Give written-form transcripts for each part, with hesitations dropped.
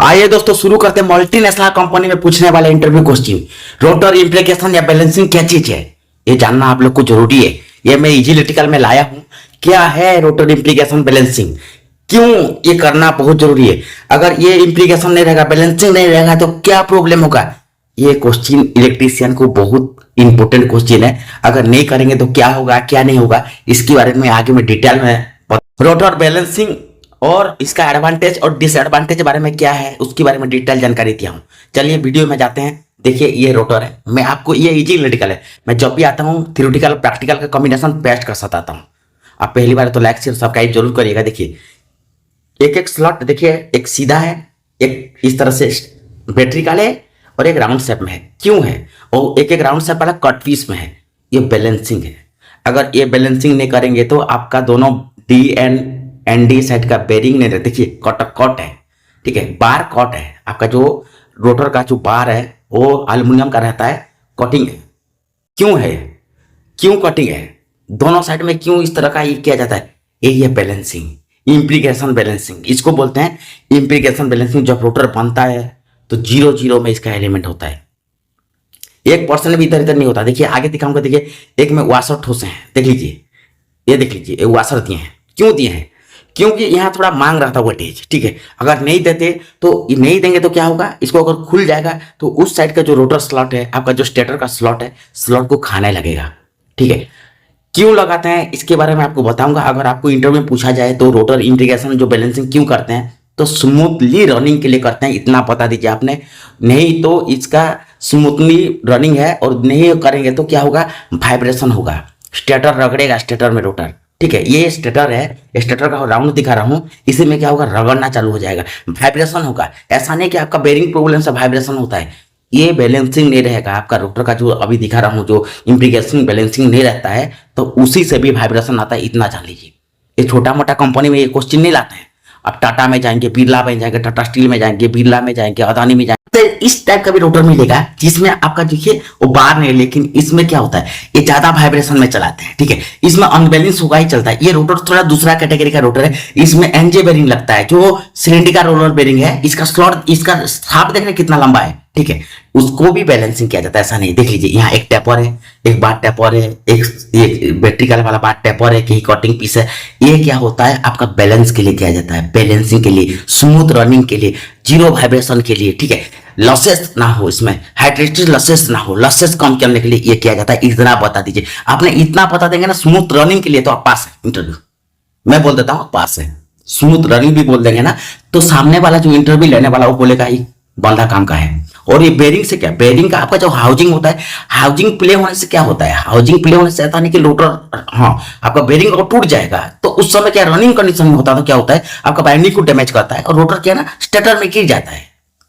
आइए दोस्तों शुरू करते हैं मल्टीनेशनल कंपनी में पूछने वाले इंटरव्यू क्वेश्चन। रोटर इम्प्लीकेशन या बैलेंसिंग क्या चीज है, ये जानना आप लोग को जरूरी है। ये मैं इजीलिटिकल में लाया हूं। क्या है रोटर इम्प्लीकेशन बैलेंसिंग, क्यों ये करना बहुत जरूरी है। अगर ये इम्प्लीकेशन नहीं रहेगा, बैलेंसिंग नहीं रहेगा तो क्या प्रॉब्लम होगा। ये क्वेश्चन इलेक्ट्रीशियन को बहुत इंपॉर्टेंट क्वेश्चन है। अगर नहीं करेंगे तो क्या होगा क्या नहीं होगा, इसके बारे में आगे में डिटेल में रोटर बैलेंसिंग और इसका एडवांटेज और डिसएडवांटेज के बारे में क्या है उसके बारे में डिटेल जानकारी दिया हूं। चलिए वीडियो में जाते हैं। देखिए ये रोटर है, मैं आपको ये इजी इलेक्ट्रिकल है। मैं जब भी आता हूं थ्योरेटिकल प्रैक्टिकल का कॉम्बिनेशन बेस्ट कर सकता हूं। आप पहली बार तो लाइक शेयर सब्सक्राइब जरूर करिएगा। देखिए एक एक स्लॉट देखिए, एक सीधा है, एक इस तरह से बैटरी है और एक राउंड शेप में है। क्यों है, और एक एक राउंड शेप वाला कट पीस में है। ये बैलेंसिंग है। अगर ये बैलेंसिंग नहीं करेंगे तो आपका दोनों डी एंड डी साइड का बेरिंग नहीं रहता। देखिए कट है, ठीक है, बार कट है। आपका जो रोटर का जो बार है वो एल्युमिनियम का रहता है, कटिंग है। क्यों है, क्यों कटिंग है दोनों साइड में, क्यों इस तरह का ये किया जाता है, यही है बैलेंसिंग, इम्प्लीकेशन बैलेंसिंग इसको बोलते हैं। इम्प्लीकेशन बैलेंसिंग जब रोटर बनता है तो 0-0 में इसका एलिमेंट होता है, 1% भी इधर इधर नहीं होता। देखिए आगे दिखाऊंगा। देखिए एक में वाशर ठोसे हैं, देख लीजिए, ये देख लीजिए, ये वाशर दिए हैं। क्यों दिए हैं, क्योंकि यहाँ थोड़ा मांग रहा था वोल्टेज, ठीक है। अगर नहीं देते तो नहीं देंगे तो क्या होगा, इसको अगर खुल जाएगा तो उस साइड का जो रोटर स्लॉट है, आपका जो स्टेटर का स्लॉट है, स्लॉट को खाने लगेगा, ठीक है। क्यों लगाते हैं इसके बारे में आपको बताऊंगा। अगर आपको इंटरव्यू में पूछा जाए तो रोटर इंटीग्रेशन जो बैलेंसिंग क्यों करते हैं, तो स्मूथली रनिंग के लिए करते हैं, इतना बता दीजिए आपने। नहीं तो इसका स्मूथली रनिंग है और नहीं करेंगे तो क्या होगा, वाइब्रेशन होगा, स्टेटर रगड़ेगा, स्टेटर में रोटर, ठीक है। ये स्टेटर है, स्टेटर का राउंड दिखा रहा हूं, इसी में क्या होगा, रगड़ना चालू हो जाएगा, वाइब्रेशन होगा। ऐसा नहीं कि आपका बेरिंग प्रॉब्लम से वाइब्रेशन होता है, ये बैलेंसिंग नहीं रहेगा। आपका रोटर का जो अभी दिखा रहा हूं जो इम्प्लीकेशन बैलेंसिंग नहीं रहता है तो उसी से भी वाइब्रेशन आता है, इतना जान लीजिए। ये छोटा मोटा कंपनी में ये क्वेश्चन नहीं लाते हैं। आप टाटा में जाएंगे, बिरला में जाएंगे, टाटा स्टील में जाएंगे, बिरला में जाएंगे, अदानी में जाएंगे, तो इस टाइप का भी रोटर मिलेगा जिसमें आपका देखिए वो बार नहीं, लेकिन इसमें क्या होता है, ये ज्यादा वाइब्रेशन में चलाते हैं, ठीक है। इसमें अनबैलेंस होगा ही चलता है। ये रोटर थोड़ा दूसरा कैटेगरी का रोटर है। इसमें एनजे बेरिंग लगता है, जो सिलेंडर रोलर बेरिंग है। इसका स्लॉट, इसका शाफ्ट देख रहे कितना लंबा है, ठीक है। उसको भी बैलेंसिंग किया जाता है, ऐसा नहीं। देख लीजिए यहाँ एक टेपर है, एक बार टेपर है, एक बैटरी का वाला बार टेपर है, कहीं कटिंग पीस है। ये क्या होता है, आपका बैलेंस के लिए किया जाता है, बैलेंसिंग के लिए, स्मूथ रनिंग के लिए, जीरो वाइब्रेशन के लिए, ठीक है। लॉसेस ना हो, इसमें हाइड्रेटिक लॉसेस ना हो, लॉसेस कम करने के लिए ये किया जाता है। इतना बता दीजिए। आपने इतना बता देंगे ना स्मूथ रनिंग के लिए, तो आप पास है इंटरव्यू। मैं बोल देता हूँ पास है। स्मूथ रनिंग भी बोल देंगे ना तो सामने वाला जो इंटरव्यू लेने वाला वो बोलेगा ही बंदा काम का है। और ये बेरिंग से क्या, बेरिंग का आपका जो हाउसिंग होता है, हाउसिंग प्ले होने से क्या होता है, हाउसिंग प्ले होने से ऐसा नहीं कि रोटर, हाँ, आपका बेरिंग अगर टूट जाएगा तो उस समय क्या रनिंग कंडीशन में होता है तो क्या होता है, आपका वाइंडिंग को डैमेज करता है और रोटर क्या है ना स्टेटर में गिर जाता है,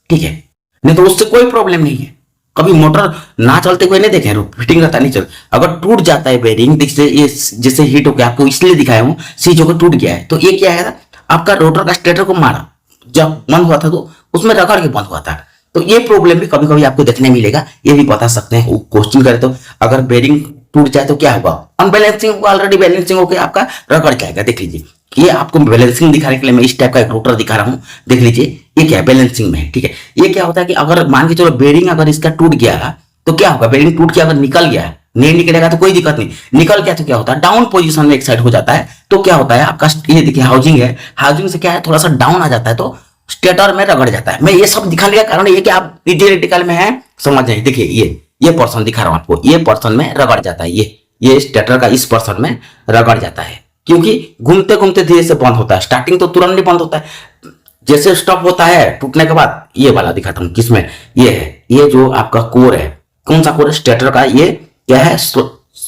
ठीक है। नहीं तो उससे कोई प्रॉब्लम नहीं है। कभी मोटर ना चलते हुए नहीं देखे, फिटिंग रहता नहीं चल। अगर टूट जाता है बेरिंग, ये जैसे हीट होकर आपको इसलिए दिखाया हूं, सीज होकर टूट गया है, तो ये क्या है, आपका रोटर का स्टेटर को मारा, जब बंद हुआ था तो उसमें रगड़ के बंद हुआ था। तो ये प्रॉब्लम भी कभी कभी आपको देखने मिलेगा, ये भी बता सकते हैं। क्वेश्चन करें तो अगर बेरिंग टूट जाए तो क्या होगा, अनबैलेंसिंग होगा, ऑलरेडी बैलेंसिंग होकर आपका रगड़ जाएगा। देख लीजिए ये आपको बैलेंसिंग दिखाने के लिए मैं इस टाइप का एक रोटर दिखा रहा हूं। देख लीजिए ये क्या है, बैलेंसिंग में है, ठीक है। ये क्या होता है कि अगर मान के चलो बेरिंग अगर इसका टूट गया तो क्या होगा, बेरिंग टूट के अगर निकल गया, नहीं निकलेगा तो कोई दिक्कत नहीं, निकल गया तो क्या होता है, डाउन पोजीशन में एक साइड हो जाता है। तो क्या होता है आपका, ये देखिए हाउसिंग है, हाउसिंग से क्या है थोड़ा सा डाउन आ जाता है तो स्टेटर में रगड़ जाता है। मैं ये सब दिखाने का कारण ये कि आप इलेक्ट्रिकल में है, समझ जाए। देखिए ये पोर्शन दिखा रहा हूं आपको, ये पोर्शन में रगड़ जाता है, ये स्टेटर का इस पोर्शन में रगड़ जाता है, क्योंकि घूमते घूमते धीरे से बंद होता है। स्टार्टिंग तो तुरंत नहीं बंद होता है, जैसे स्टॉप होता है टूटने के बाद। ये वाला दिखाता हूं किसमें, ये है, ये जो आपका कोर है, कौन सा कोर है, स्टेटर का। ये क्या है,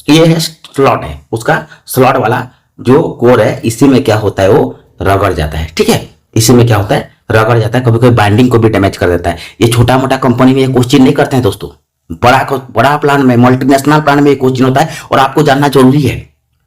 ये है स्लॉट है, उसका स्लॉट वाला जो कोर है, इसी में क्या होता है, वो रगड़ जाता है, ठीक है। इसी में क्या होता है, रगड़ जाता है, कभी कभी बाइंडिंग को भी डैमेज कर देता है। ये छोटा मोटा कंपनी में ये क्वेश्चन नहीं करते हैं दोस्तों, बड़ा प्लान में, मल्टीनेशनल प्लान में ये क्वेश्चन होता है और आपको जानना जरूरी है।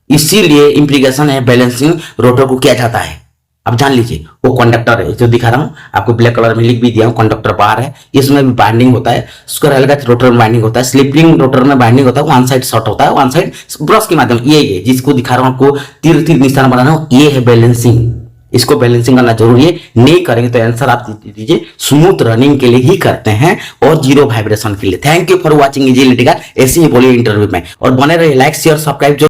इसीलिए इम्प्लीकेशन है बैलेंसिंग रोटर को किया जाता है। अब जान लीजिए वो कंडक्टर है जो दिखा रहा हूं आपको, ब्लैक कलर में लिख भी दिया हूं, कंडक्टर बार है, इसमें भी बाइंडिंग होता है। स्क्वायर हेल का रोटर में बाइंडिंग होता है, स्लिपिंग रोटर में बाइंडिंग होता है, वन साइड शॉर्ट होता है, वन साइड ब्रश के माध्यम। ये जिसको दिखा रहा हूं आपको, तीर तीर निशान बना रहा हूं, ये है बैलेंसिंग। इसको बैलेंसिंग करना जरूरी है, नहीं करेंगे तो आंसर आप दीजिए स्मूथ रनिंग के लिए ही करते हैं और जीरो वाइब्रेशन के लिए। Thank you for watching easy electrical. ऐसे ही बोलिए इंटरव्यू में, और बने रहिए, लाइक शेयर सब्सक्राइब